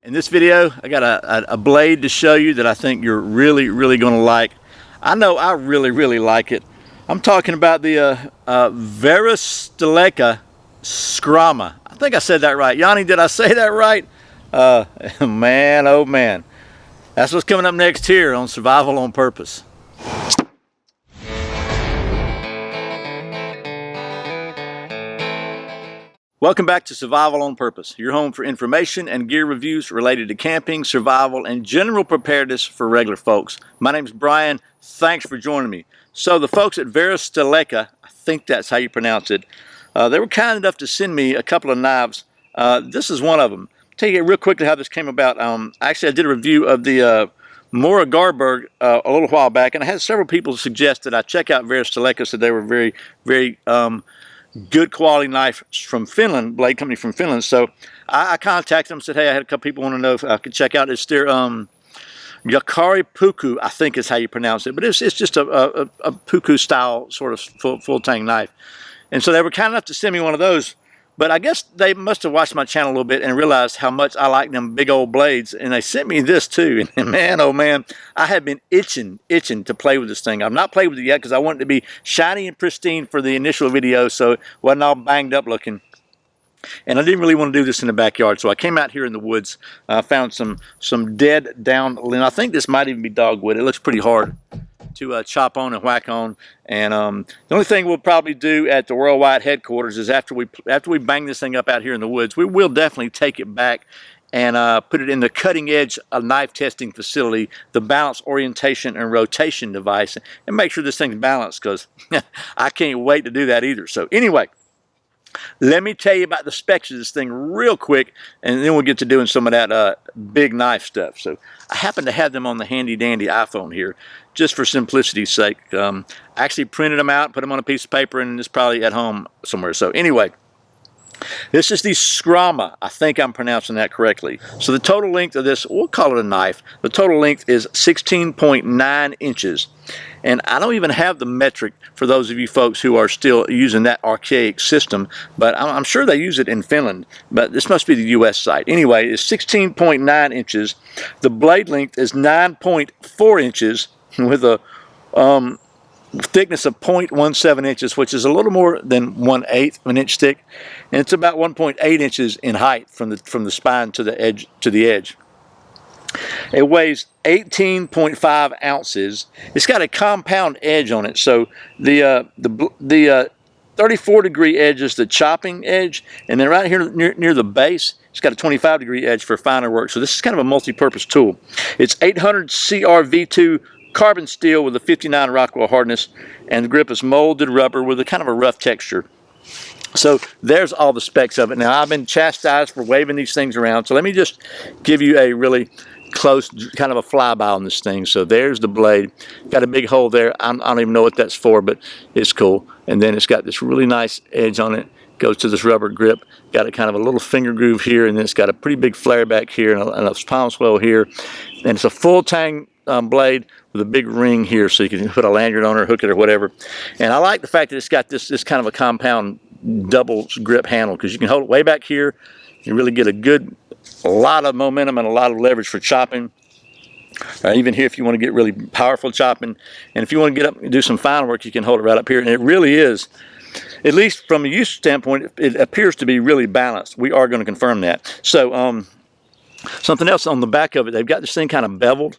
In this video, I got a blade to show you that I think you're really going to like. I know I really like it. I'm talking about the Varusteleka Skrama. I think I said that right. Yanni, did I say that right? Man, oh man. That's what's coming up next here on Survival on Purpose. Welcome back to Survival on Purpose, your home for information and gear reviews related to camping, survival, and general preparedness for regular folks. My name's Brian. Thanks for joining me. So the folks at Varusteleka, I think that's how you pronounce it, they were kind enough to send me a couple of knives. This is one of them. I'll tell you real quickly how this came about. Actually, I did a review of the backordered a little while back, and I had several people suggest that I check out Varusteleka, so they were very good quality knife from Finland, blade company from Finland. So I contacted them, said, hey, I had a couple people want to know if I could check out. It's their Yakari Puku, I think is how you pronounce it, but it's just a Puku style sort of full tang knife. And so they were kind enough to send me one of those, but I guess they must have watched my channel a little bit and realized how much I like them big old blades, and they sent me this too. And man, oh man, I have been itching to play with this thing. I've not played with it yet because I want it to be shiny and pristine for the initial video, so it wasn't all banged up looking. And I didn't really want to do this in the backyard, so I came out here in the woods. I found some dead down limb. I think this might even be dogwood. It looks pretty hard to chop on and whack on. And the only thing we'll probably do at the Worldwide headquarters is after we bang this thing up out here in the woods, we will definitely take it back and put it in the cutting edge knife testing facility, the balance, orientation, and rotation device, and make sure this thing's balanced, because I can't wait to do that either. So anyway, let me tell you about the specs of this thing real quick, and then we'll get to doing some of that big knife stuff. So I happen to have them on the handy dandy iPhone here, just for simplicity's sake. I actually printed them out, put them on a piece of paper, and it's probably at home somewhere. So anyway, this is the Skrama. I think I'm pronouncing that correctly. So the total length of this, we'll call it a knife, the total length is 16.9 inches. And I don't even have the metric for those of you folks who are still using that archaic system, but I'm sure they use it in Finland, but this must be the US site. Anyway, it's 16.9 inches. The blade length is 9.4 inches with a thickness of 0.17 inches, which is a little more than 1/8 of an inch thick, and it's about 1.8 inches in height from the spine to the edge. It weighs 18.5 ounces. It's got a compound edge on it, so the 34-degree edge is the chopping edge, and then right here near the base, it's got a 25-degree edge for finer work. So this is kind of a multi-purpose tool. It's 800 CRV2 carbon steel with a 59 Rockwell hardness, and the grip is molded rubber with a kind of a rough texture. So there's all the specs of it. Now, I've been chastised for waving these things around, so let me just give you a really close kind of a flyby on this thing. So there's the blade. Got a big hole there. I don't even know what that's for, but it's cool. And then it's got this really nice edge on it. Goes to this rubber grip. Got a kind of a little finger groove here, and then it's got a pretty big flare back here and a palm swell here. And it's a full tang blade with a big ring here, so you can put a lanyard on it or hook it or whatever. And I like the fact that it's got this kind of a compound double grip handle, because you can hold it way back here. You really get a lot of momentum and a lot of leverage for chopping. Even here, if you want to get really powerful chopping, and if you want to get up and do some fine work, you can hold it right up here. And it really is, at least from a use standpoint, it appears to be really balanced. We are going to confirm that. So something else on the back of it, they've got this thing kind of beveled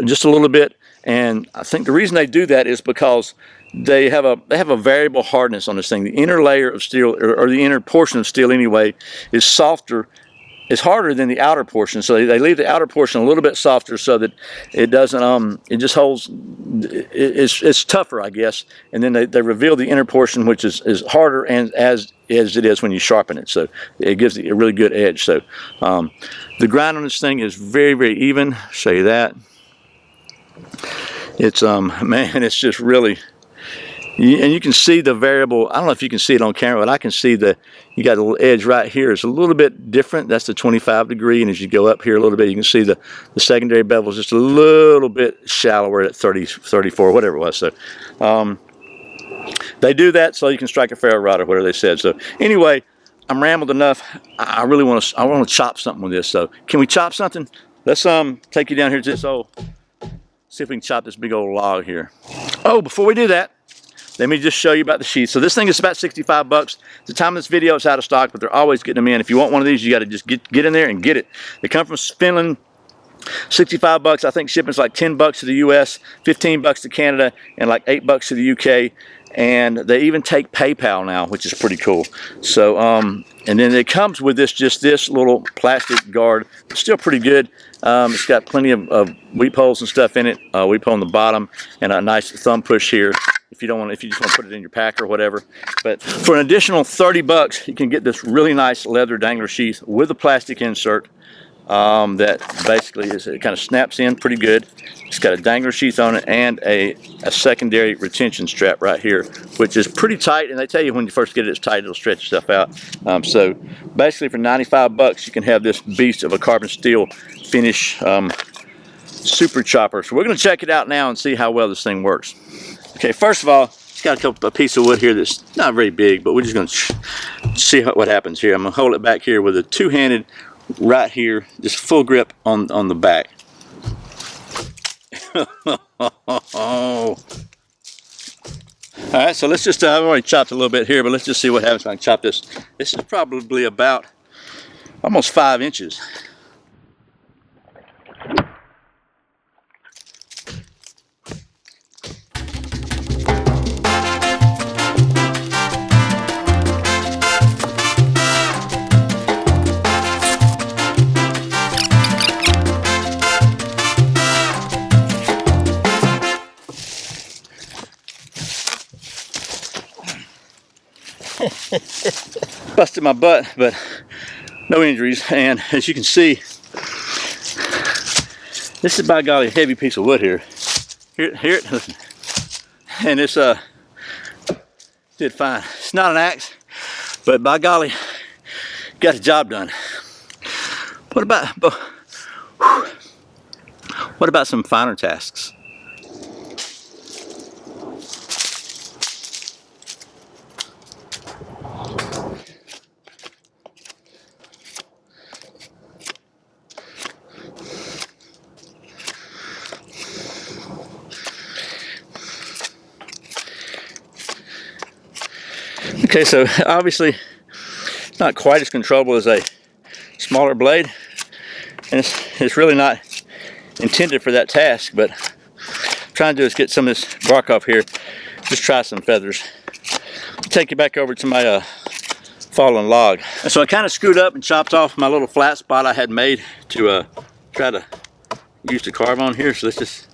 just a little bit, and I think the reason they do that is because they have a variable hardness on this thing. The inner layer of steel, or the inner portion of steel anyway, is softer. It's harder than the outer portion, so they leave the outer portion a little bit softer so that it doesn't, it just holds, it's tougher, I guess, and then they reveal the inner portion, which is harder, and as it is when you sharpen it, so it gives it a really good edge. So the grind on this thing is very even. I'll show you that. It's man, it's just really, and you can see the variable. I don't know if you can see it on camera, but I can see you got a little edge right here. It's a little bit different. That's the 25-degree, and as you go up here a little bit, you can see the secondary bevel is just a little bit shallower at 30, 34, whatever it was. So they do that so you can strike a ferro rod or whatever they said. So anyway, I'm rambled enough. I really want to chop something with this. So can we chop something? Let's take you down here to this old, see if we can chop this big old log here. Oh, before we do that, let me just show you about the sheath. So this thing is about 65 bucks. At the time of this video, it's out of stock, but they're always getting them in. If you want one of these, you got to just get in there and get it. They come from Finland. 65 bucks. I think shipping's like 10 bucks to the US, 15 bucks to Canada, and like 8 bucks to the UK. And they even take PayPal now, which is pretty cool. So, and then it comes with this little plastic guard. It's still pretty good. It's got plenty of weep holes and stuff in it. Weep hole on the bottom, and a nice thumb push here. If you just want to put it in your pack or whatever. But for an additional 30 bucks, you can get this really nice leather dangler sheath with a plastic insert. That basically it kind of snaps in pretty good. It's got a dangler sheath on it and a secondary retention strap right here, which is pretty tight. And they tell you when you first get it, it's tight, it'll stretch stuff out. So basically for 95 bucks, you can have this beast of a carbon steel finish super chopper. So we're going to check it out now and see how well this thing works. Okay, first of all, it's got a piece of wood here that's not very big, but we're just going to see what happens here. I'm going to hold it back here with a two-handed right here, just full grip on the back. All right, so let's just, I've already chopped a little bit here, but let's just see what happens when I chop this. This is probably about almost 5 inches. Busted my butt, but no injuries. And as you can see, this is by golly a heavy piece of wood here. Here it, listen. And it's did fine. It's not an axe, but by golly, got the job done. What about some finer tasks? Okay, so obviously it's not quite as controllable as a smaller blade, and it's really not intended for that task, but what I'm trying to do is get some of this bark off here, just try some feathers. I'll take you back over to my fallen log. And so I kind of screwed up and chopped off my little flat spot I had made to try to use to carve on here, so let's just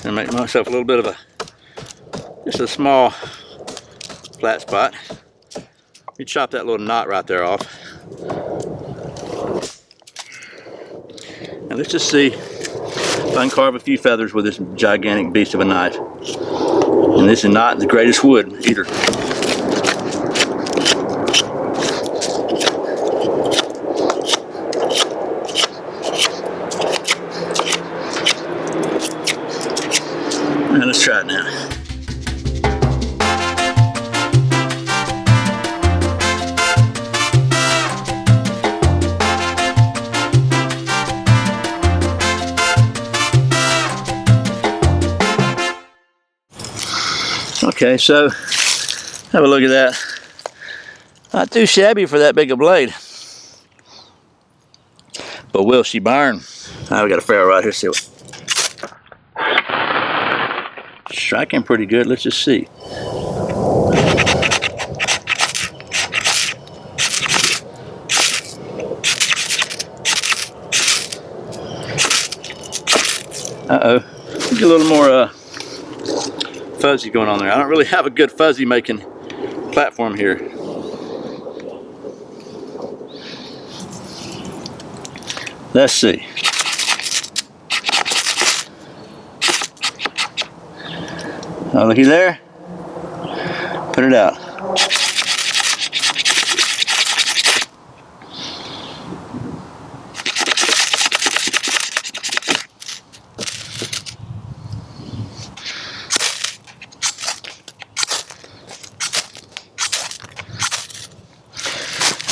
and make myself a little bit of just a small flat spot. You chop that little knot right there off. And let's just see if I can carve a few feathers with this gigantic beast of a knife. And this is not the greatest wood either. Now let's try it now. Okay, so have a look at that. Not too shabby for that big a blade. But will she burn? Now we got a ferrule right here. See what? Striking pretty good. Let's just see. Uh-oh. Get a little more fuzzy going on there. I don't really have a good fuzzy making platform here. Let's see. Oh, looky there. Put it out.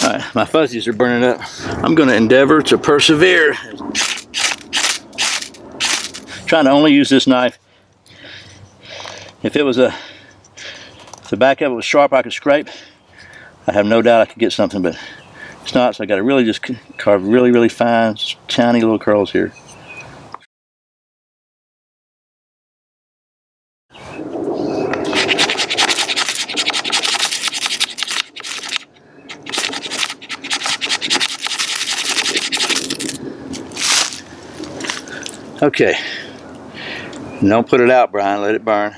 Alright, my fuzzies are burning up. I'm going to endeavor to persevere. Trying to only use this knife. If the back of it was sharp, I could scrape. I have no doubt I could get something, but it's not, so I got to really just carve really, really fine, tiny little curls here. Okay, and don't put it out, Brian, let it burn.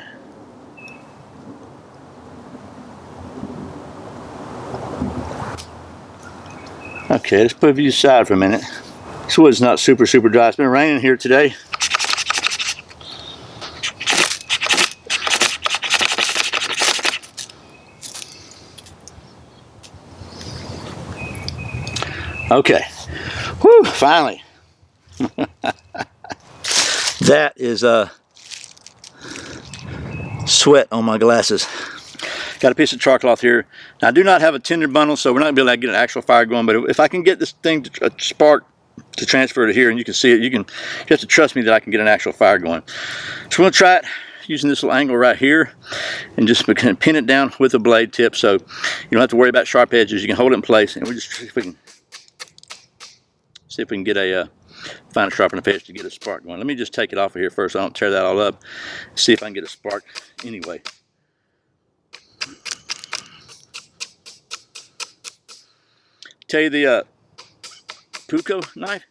Okay, let's put it aside for a minute. This wood's not super dry. It's been raining here today. Okay, whew, finally. That is sweat on my glasses. Got a piece of char cloth here. Now, I do not have a tinder bundle, so we're not going to be able to get an actual fire going, but if I can get this thing to spark to transfer to here and you can see it, you have to trust me that I can get an actual fire going. So we're going to try it using this little angle right here and just pin it down with a blade tip so you don't have to worry about sharp edges. You can hold it in place, and we just see if we can get a find a sharp enough edge to get a spark going. Let me just take it off of here first so I don't tear that all up. See if I can get a spark anyway. Tell you the Puko knife,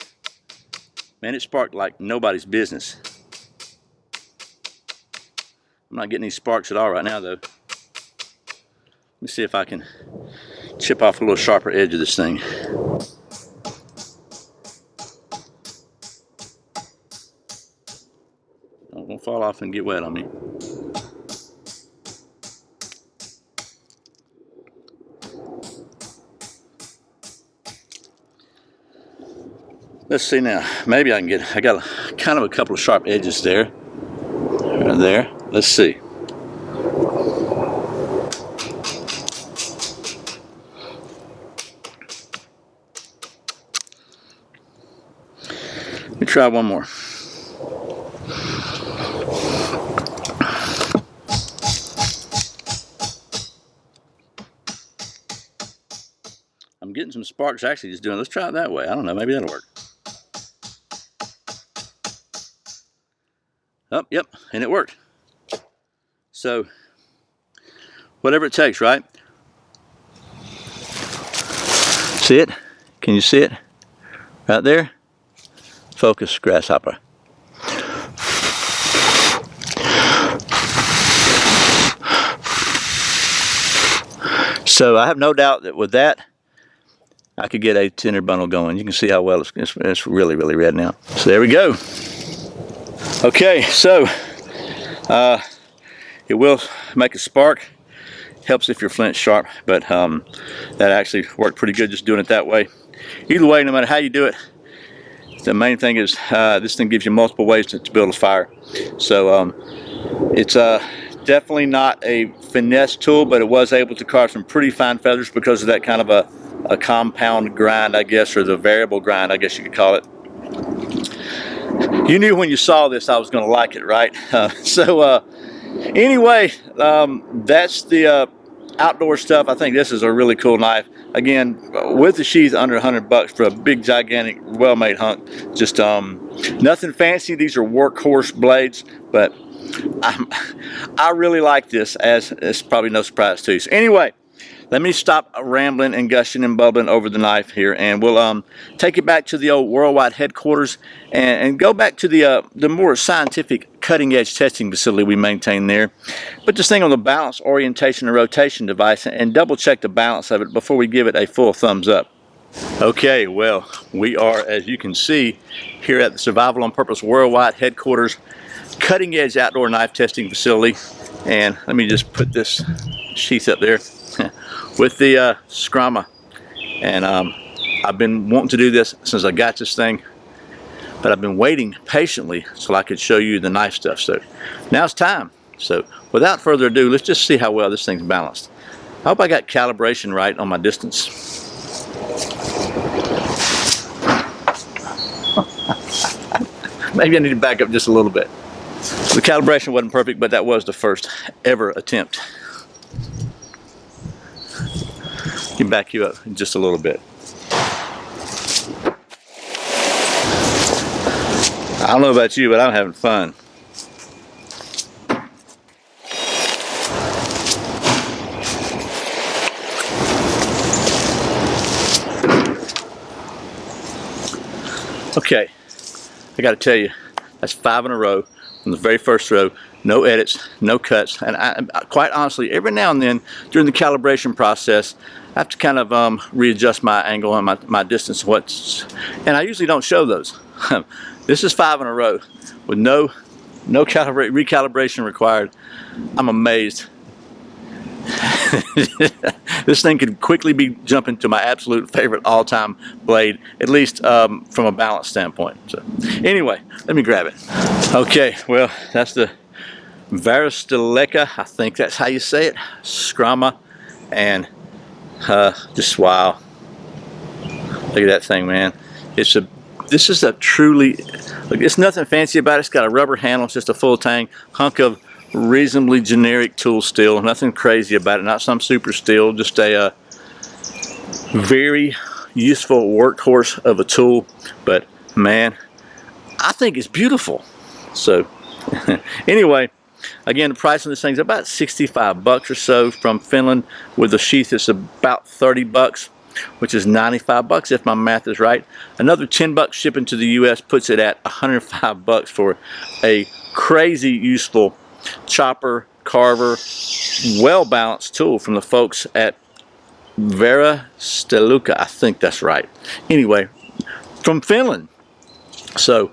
man, it sparked like nobody's business. I'm not getting any sparks at all right now, though. Let me see if I can chip off a little sharper edge of this thing. Don't fall off and get wet on me. Let's see now. Maybe I can get. I got kind of a couple of sharp edges there. Right there. Let's see. Let me try one more. I'm getting some sparks actually just doing. Let's try it that way. I don't know. Maybe that'll work. Oh, yep, and it worked. So, whatever it takes, right? See it? Can you see it? Right there? Focus, grasshopper. So, I have no doubt that with that, I could get a tinder bundle going. You can see how well it's really, really red now. So, there we go. Okay, so it will make a spark. Helps if your flint's sharp, but that actually worked pretty good just doing it that way. Either way, no matter how you do it, the main thing is this thing gives you multiple ways to build a fire. So it's definitely not a finesse tool, but it was able to carve some pretty fine feathers because of that kind of a compound grind, I guess, or the variable grind, I guess you could call it. You knew when you saw this I was going to like it, right? Anyway, that's the outdoor stuff. I think this is a really cool knife. Again, with the sheath under $100 for a big, gigantic, well-made hunk. Just nothing fancy. These are workhorse blades, but I really like this, as it's probably no surprise to you. So anyway, let me stop rambling and gushing and bubbling over the knife here, and we'll take it back to the old worldwide headquarters and go back to the more scientific cutting-edge testing facility we maintain there. Put this thing on the balance, orientation, and rotation device and double-check the balance of it before we give it a full thumbs up. Okay, well, we are, as you can see, here at the Survival on Purpose worldwide headquarters cutting-edge outdoor knife testing facility. And let me just put this sheath up there with the Skrama, and I've been wanting to do this since I got this thing, but I've been waiting patiently so I could show you the knife stuff. So now it's time. So without further ado, let's just see how well this thing's balanced. I hope I got calibration right on my distance. Maybe I need to back up just a little bit. The calibration wasn't perfect, but that was the first ever attempt. Can back you up just a little bit. I don't know about you, but I'm having fun. Okay, I got to tell you, that's 5 in a row from the very first row. No edits, no cuts, and I quite honestly, every now and then during the calibration process, I have to kind of readjust my angle and my distance. And I usually don't show those. This is 5 in a row with no recalibration required. I'm amazed. This thing could quickly be jumping to my absolute favorite all-time blade, at least from a balance standpoint. So anyway, let me grab it. Okay, well, that's the Varusteleka, I think that's how you say it, Skrama, and just wow. Look at that thing, man. This is a truly, look, it's nothing fancy about it. It's got a rubber handle. It's just a full tang hunk of reasonably generic tool steel. Nothing crazy about it. Not some super steel. Just a very useful workhorse of a tool. But man, I think it's beautiful. So anyway, again, the price on this thing is about 65 bucks or so from Finland. With the sheath, it's about 30 bucks. Which is 95 bucks if my math is right. Another 10 bucks shipping to the US puts it at 105 bucks for a crazy useful chopper, carver, well-balanced tool from the folks at Varusteleka, I think that's right. Anyway, from Finland. So,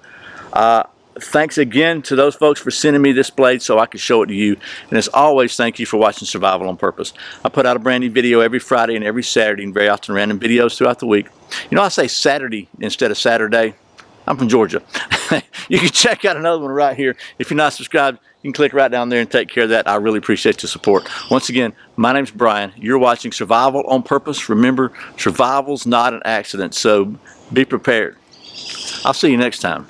thanks again to those folks for sending me this blade so I could show it to you. And as always, thank you for watching Survival on Purpose. I put out a brand new video every Friday and every Saturday, and very often random videos throughout the week. You know, I say Saturday instead of Saturday. I'm from Georgia. You can check out another one right here. If you're not subscribed, you can click right down there and take care of that. I really appreciate the support. Once again, my name's Brian. You're watching Survival on Purpose. Remember, survival's not an accident, so be prepared. I'll see you next time.